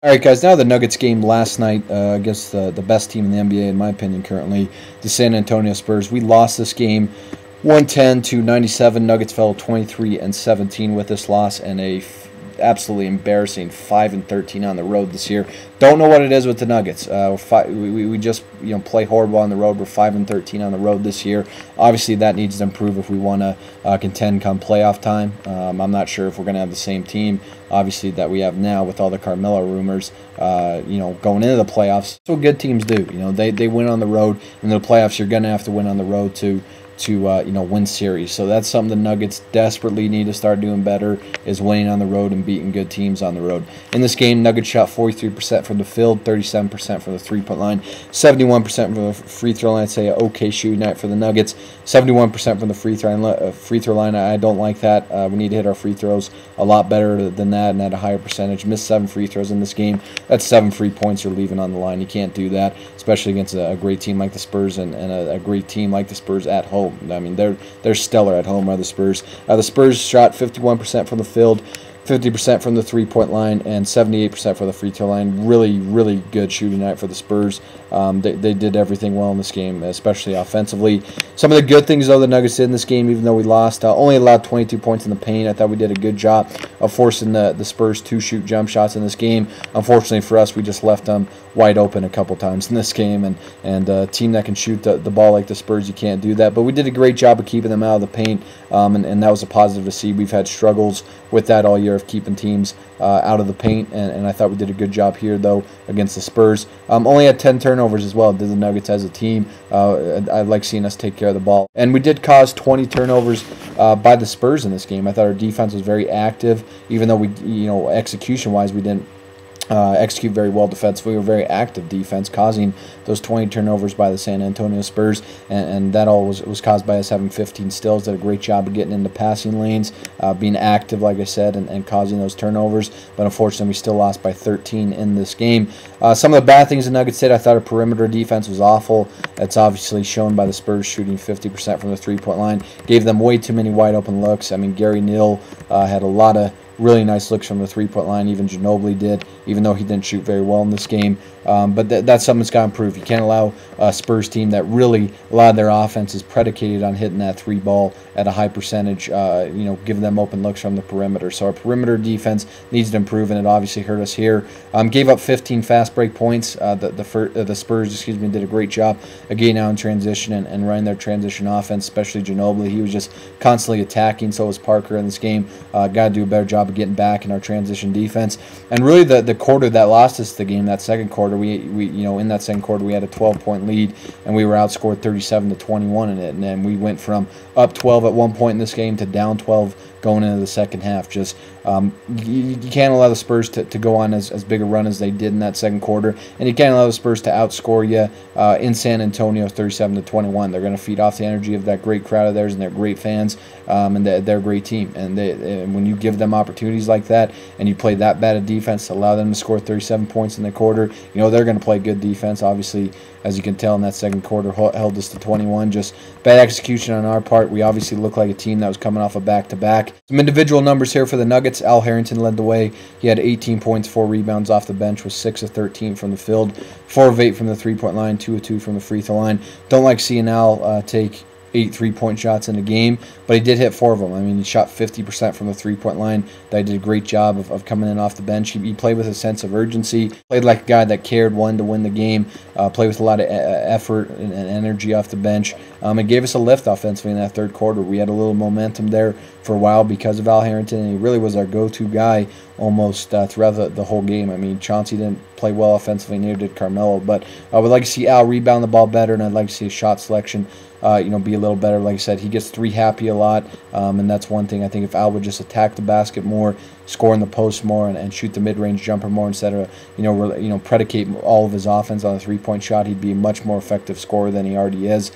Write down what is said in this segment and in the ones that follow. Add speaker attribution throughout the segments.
Speaker 1: All right, guys. Now the Nuggets game last night against the best team in the NBA, in my opinion, currently, the San Antonio Spurs. We lost this game 110-97. Nuggets fell 23-17 with this loss, and absolutely embarrassing 5-13 on the road this year. Don't know what it is with the Nuggets. We just play horrible on the road. We're 5-13 on the road this year. Obviously, that needs to improve if we want to contend come playoff time. I'm not sure if we're going to have the same team, obviously, that we have now with all the Carmelo rumors. Going into the playoffs, that's what good teams do. They win on the road. In the playoffs, you're going to have to win on the road to win series. So that's something the Nuggets desperately need to start doing better, is winning on the road and beating good teams on the road. In this game, Nuggets shot 43% from the field, 37% from the three-point line, 71% from the free throw line. I'd say an okay shooting night for the Nuggets. 71% from the free throw line. I don't like that. We need to hit our free throws a lot better than that and at a higher percentage. Missed 7 free throws in this game. That's 7 free points you're leaving on the line. You can't do that, especially against a great team like the Spurs and a great team like the Spurs at home. I mean, they're stellar at home, are the Spurs. The Spurs shot 51% from the field, 50% from the three-point line, and 78% for the free throw line. Really, really good shooting night for the Spurs. They did everything well in this game, especially offensively. Some of the good things, though, the Nuggets did in this game, even though we lost, only allowed 22 points in the paint. I thought we did a good job of forcing the Spurs to shoot jump shots in this game. Unfortunately for us, we just left them wide open a couple times in this game, and a team that can shoot the ball like the Spurs, you can't do that. But we did a great job of keeping them out of the paint, and that was a positive to see. We've had struggles with that all year of keeping teams out of the paint, and I thought we did a good job here, though, against the Spurs. Only had 10 turnovers as well, did the Nuggets as a team. I like seeing us take care of the ball. And we did cause 20 turnovers by the Spurs in this game. I thought our defense was very active, even though execution-wise, we didn't execute very well defensively. We were very active defense, causing those 20 turnovers by the San Antonio Spurs, and that all was caused by us having 15 steals. Did a great job of getting into passing lanes, being active, like I said, and causing those turnovers. But unfortunately, we still lost by 13 in this game. Some of the bad things the Nuggets did, I thought our perimeter defense was awful. That's obviously shown by the Spurs shooting 50% from the three-point line. Gave them way too many wide open looks. I mean, Gary Neal had a lot of really nice looks from the three-point line. Even Ginobili did, even though he didn't shoot very well in this game. But that's something that's got to improve. You can't allow a Spurs team that really, a lot of their offense is predicated on hitting that three ball at a high percentage, giving them open looks from the perimeter. So our perimeter defense needs to improve, and it obviously hurt us here. Gave up 15 fast break points. The Spurs, did a great job again now in transition and running their transition offense, especially Ginobili. He was just constantly attacking. So was Parker in this game. Got to do a better job of getting back in our transition defense. And really the quarter that lost us the game, that second quarter, we in that second quarter we had a 12-point lead, and we were outscored 37-21 in it. And then we went from up 12 at one point in this game to down 12 going into the second half. Just you can't allow the Spurs to go on as big a run as they did in that second quarter, and you can't allow the Spurs to outscore you in San Antonio 37-21. They're going to feed off the energy of that great crowd of theirs and their great fans, and they're a great team. And when you give them opportunities like that and you play that bad a defense to allow them to score 37 points in the quarter, they're going to play good defense. Obviously, as you can tell in that second quarter, held us to 21. Just bad execution on our part. We obviously looked like a team that was coming off a back-to-back. Some individual numbers here for the Nuggets. Al Harrington led the way. He had 18 points, 4 rebounds off the bench, was 6 of 13 from the field, 4 of 8 from the three-point line, 2 of 2 from the free throw line. Don't like seeing Al take 8 three-point shots in a game, but he did hit 4 of them. I mean, he shot 50% from the three-point line. That did a great job of coming in off the bench. He played with a sense of urgency, played like a guy that cared, wanted to win the game, played with a lot of effort and energy off the bench. It gave us a lift offensively in that third quarter. We had a little momentum there for a while because of Al Harrington, and he really was our go-to guy almost throughout the whole game. I mean, Chauncey didn't play well offensively, neither did Carmelo, but I would like to see Al rebound the ball better, and I'd like to see his shot selection be a little better. Like I said, he gets 3 happy a lot, and that's one thing. I think if Al would just attack the basket more, score in the post more, and shoot the mid-range jumper more instead of predicate all of his offense on a three-point shot, he'd be a much more effective scorer than he already is.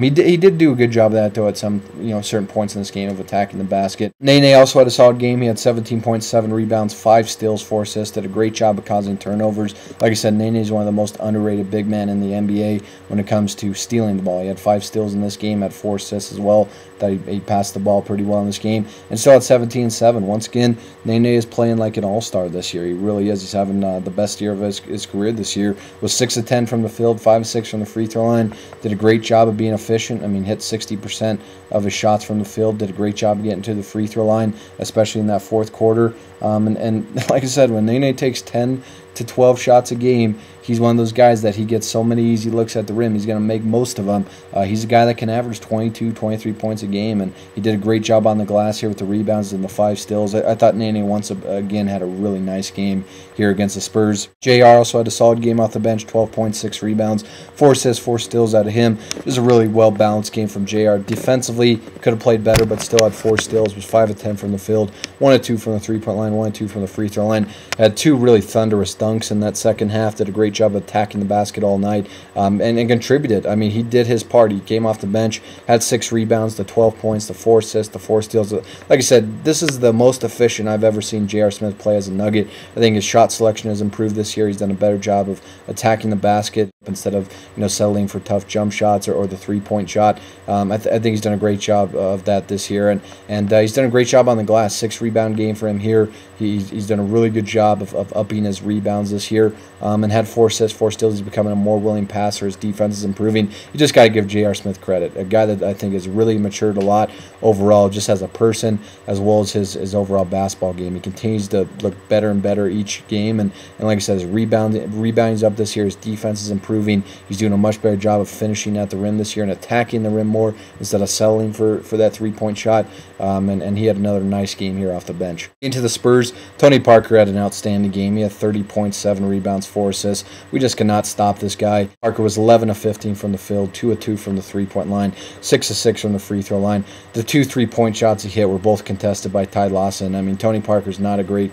Speaker 1: He did do a good job of that, though, at some certain points in this game of attacking the basket. Nene also had a solid game. He had 17 points, 7 rebounds, 5 steals, 4 assists. Did a great job of causing turnovers. Like I said, Nene is one of the most underrated big men in the NBA when it comes to stealing the ball. He had 5 steals in this game, had 4 assists as well. That he passed the ball pretty well in this game, and still at 17-7. Once again, Nene is playing like an all-star this year. He really is. He's having the best year of his career this year. Was 6 of 10 from the field, 5 of 6 from the free throw line. Did a great job of being efficient. I mean, hit 60% of his shots from the field. Did a great job of getting to the free throw line, especially in that fourth quarter. And like I said, when Nene takes 10 to 12 shots a game, he's one of those guys that he gets so many easy looks at the rim. He's going to make most of them. He's a guy that can average 22, 23 points a game, and he did a great job on the glass here with the rebounds and the 5 steals. I thought Nene once again had a really nice game here against the Spurs. JR also had a solid game off the bench, 12.6 rebounds, 4 assists, 4 steals out of him. It was a really well-balanced game from JR. Defensively, could have played better, but still had 4 steals, was 5 of 10 from the field, 1 of 2 from the three-point line, 1 of 2 from the free throw line. Had 2 really thunderous dunks in that second half. Did a great job of attacking the basket all night, and contributed. I mean, he did his part. He came off the bench, had 6 rebounds, the 12 points, the 4 assists, the 4 steals. Like I said, this is the most efficient I've ever seen J.R. Smith play as a Nugget. I think his shot selection has improved this year. He's done a better job of attacking the basket instead of settling for tough jump shots or the three-point shot. I think he's done a great job of that this year, and he's done a great job on the glass. 6 rebound game for him here. He's done a really good job of upping his rebounds this year, and had 4 assists, 4 steals. He's becoming a more willing passer. His defense is improving. You just got to give J.R. Smith credit. A guy that I think has really matured a lot overall, just as a person, as well as his overall basketball game. He continues to look better and better each game, and like I said, his rebounding's up this year. His defense is improving. He's doing a much better job of finishing at the rim this year and attacking the rim more instead of settling for that three-point shot, and he had another nice game here off the bench. Into the Spurs, Tony Parker had an outstanding game. He had 30.7 rebounds, 4 assists. We just cannot stop this guy. Parker was 11 of 15 from the field, 2 of 2 from the three-point line, 6 of 6 from the free throw line. The 2 3-point shots he hit were both contested by Ty Lawson. I mean, Tony Parker's not a great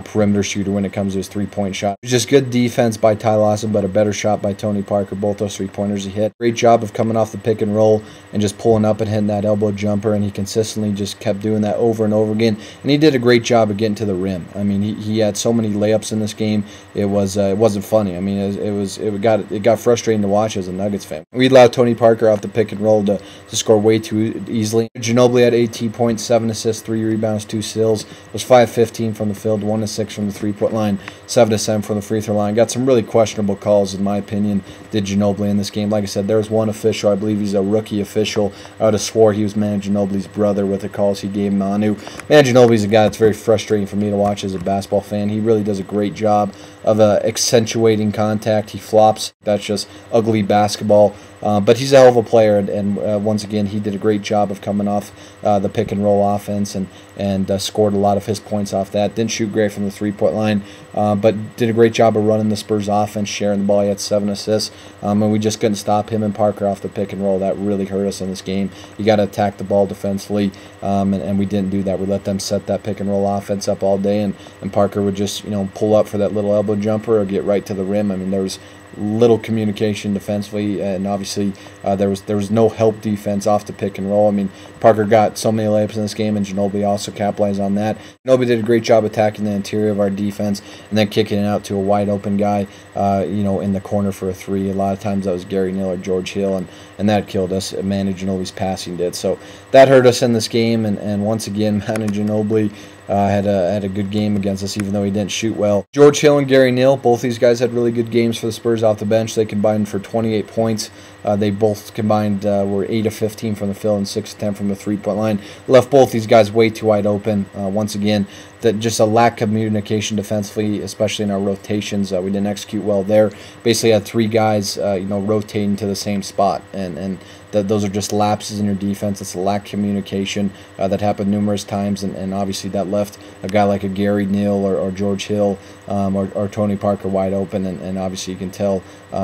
Speaker 1: perimeter shooter when it comes to his three-point shot. It was just good defense by Ty Lawson, but a better shot by Tony Parker. Both those three-pointers he hit. Great job of coming off the pick and roll and just pulling up and hitting that elbow jumper, and he consistently just kept doing that over and over again, and he did a great job of getting to the rim. I mean, he had so many layups in this game. It wasn't funny. I mean, it got frustrating to watch as a Nuggets fan. We allowed Tony Parker off the pick and roll to score way too easily. Ginobili had 18 points, 7 assists, 3 rebounds, 2 steals. Was 5-15 from the field, 1 of 6 from the three-point line, 7 of 7 from the free throw line. Got some really questionable calls, in my opinion, did Ginobili in this game. Like I said, there was one official, I believe he's a rookie official. I would have swore he was Manu Ginobili's brother with the calls he gave Manu. Manu Ginobili's a guy that's very frustrating for me to watch as a basketball fan. He really does a great job of accentuating contact. He flops. That's just ugly basketball. But he's a hell of a player, and once again, he did a great job of coming off the pick and roll offense and scored a lot of his points off that. Didn't shoot great from the three-point line, but did a great job of running the Spurs offense, sharing the ball. He had 7 assists, and we just couldn't stop him and Parker off the pick and roll. That really hurt us in this game. You got to attack the ball defensively, and we didn't do that. We let them set that pick and roll offense up all day, and Parker would just pull up for that little elbow jumper or get right to the rim. I mean, there was little communication defensively, and obviously there was no help defense off the pick and roll. I mean, Parker got so many layups in this game, and Ginobili also capitalized on that. Ginobili did a great job attacking the interior of our defense and then kicking it out to a wide open guy, in the corner for a 3. A lot of times that was Gary Neal or George Hill, and that killed us. Manu Ginobili's passing did, so that hurt us in this game. And once again, Manu Ginobili had a good game against us, even though he didn't shoot well. George Hill and Gary Neal, both these guys had really good games for the Spurs off the bench. They combined for 28 points. They both combined were 8 of 15 from the field and 6 of 10 from the three-point line. Left both these guys way too wide open. Once again, that just a lack of communication defensively, especially in our rotations. We didn't execute well there. Basically had 3 guys, rotating to the same spot, and those are just lapses in your defense. It's a lack of communication that happened numerous times, and obviously that left a guy like a Gary Neal or George Hill or Tony Parker wide open, and obviously you can tell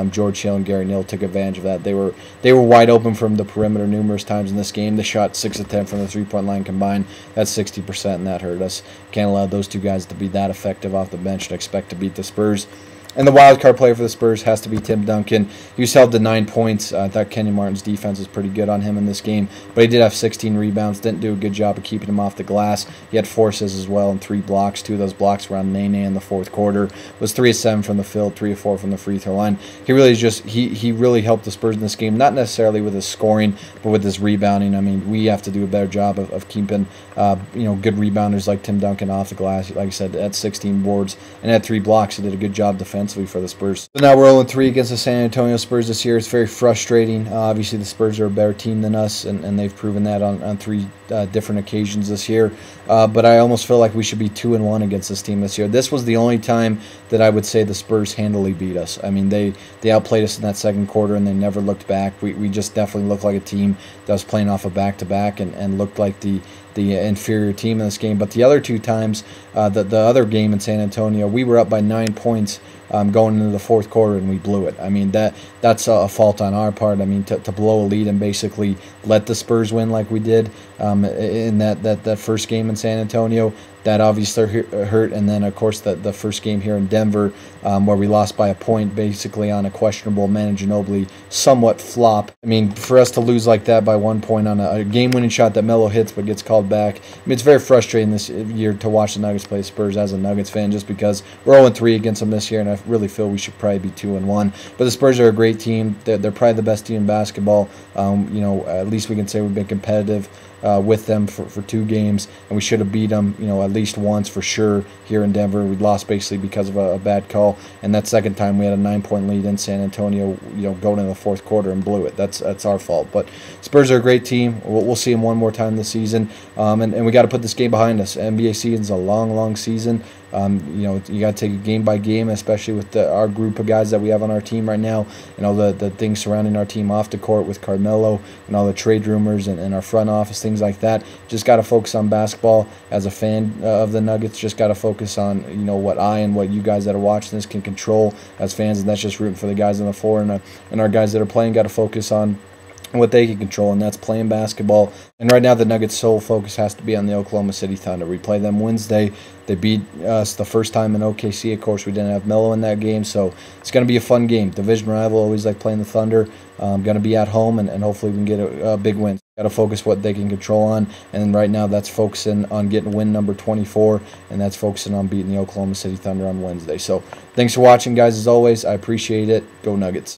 Speaker 1: George Hill and Gary Neal took advantage of that. They were wide open from the perimeter numerous times in this game. They shot 6 of 10 from the three-point line combined. That's 60%, and that hurt us. Can't allow those 2 guys to be that effective off the bench and expect to beat the Spurs. And the wild card player for the Spurs has to be Tim Duncan. He was held to 9 points. I thought Kenyon Martin's defense was pretty good on him in this game, but he did have 16 rebounds. Didn't do a good job of keeping him off the glass. He had 4 assists as well and 3 blocks. 2 of those blocks were on Nene in the fourth quarter. Was 3 of 7 from the field, 3 of 4 from the free throw line. He really he really helped the Spurs in this game. Not necessarily with his scoring, but with his rebounding. I mean, we have to do a better job of keeping good rebounders like Tim Duncan off the glass. Like I said, at 16 boards and had 3 blocks. He did a good job defensively for the Spurs. So now we're 0-3 against the San Antonio Spurs this year. It's very frustrating. Obviously, the Spurs are a better team than us, and they've proven that on 3 different occasions this year. But I almost feel like we should be 2-1 against this team this year. This was the only time that I would say the Spurs handily beat us. I mean, they outplayed us in that second quarter, and they never looked back. We just definitely looked like a team that was playing off a back-to-back and looked like the inferior team in this game. But the other 2 times, the other game in San Antonio, we were up by 9 points going into the fourth quarter, and we blew it. I mean, that's a fault on our part. I mean, to blow a lead and basically let the Spurs win like we did in that first game in San Antonio, that obviously hurt. And then, of course, the first game here in Denver, where we lost by a point basically on a questionable Manu Ginobili somewhat flop. I mean, for us to lose like that by 1 point on a game-winning shot that Melo hits but gets called back, I mean, it's very frustrating this year to watch the Nuggets play Spurs as a Nuggets fan, just because we're 0-3 against them this year, and I really feel we should probably be 2-1. But the Spurs are a great team. They're probably the best team in basketball. At least we can say we've been competitive with them for 2 games, and we should have beat them, at least once for sure here in Denver. We lost basically because of a bad call, and that second time we had a 9-point lead in San Antonio, going into the fourth quarter and blew it. That's our fault. But Spurs are a great team. We'll see them one more time this season, and we got to put this game behind us. NBA season's a long season. You got to take it game by game, especially with our group of guys that we have on our team right now. The things surrounding our team off the court with Carmelo and all the trade rumors and our front office, things like that. Just got to focus on basketball. As a fan of the Nuggets, just got to focus on what I and what you guys that are watching this can control as fans, and that's just rooting for the guys on the floor, and our guys that are playing got to focus on what they can control, and that's playing basketball. And right now the Nuggets' sole focus has to be on the Oklahoma City Thunder. We play them Wednesday. They beat us the first time in OKC. Of course, we didn't have Melo in that game, so it's going to be a fun game. Division rival, always like playing the Thunder. Going to be at home, and hopefully we can get a big win. Got to focus what they can control on, and right now that's focusing on getting win number 24, and that's focusing on beating the Oklahoma City Thunder on Wednesday. So thanks for watching, guys. As always, I appreciate it. Go Nuggets.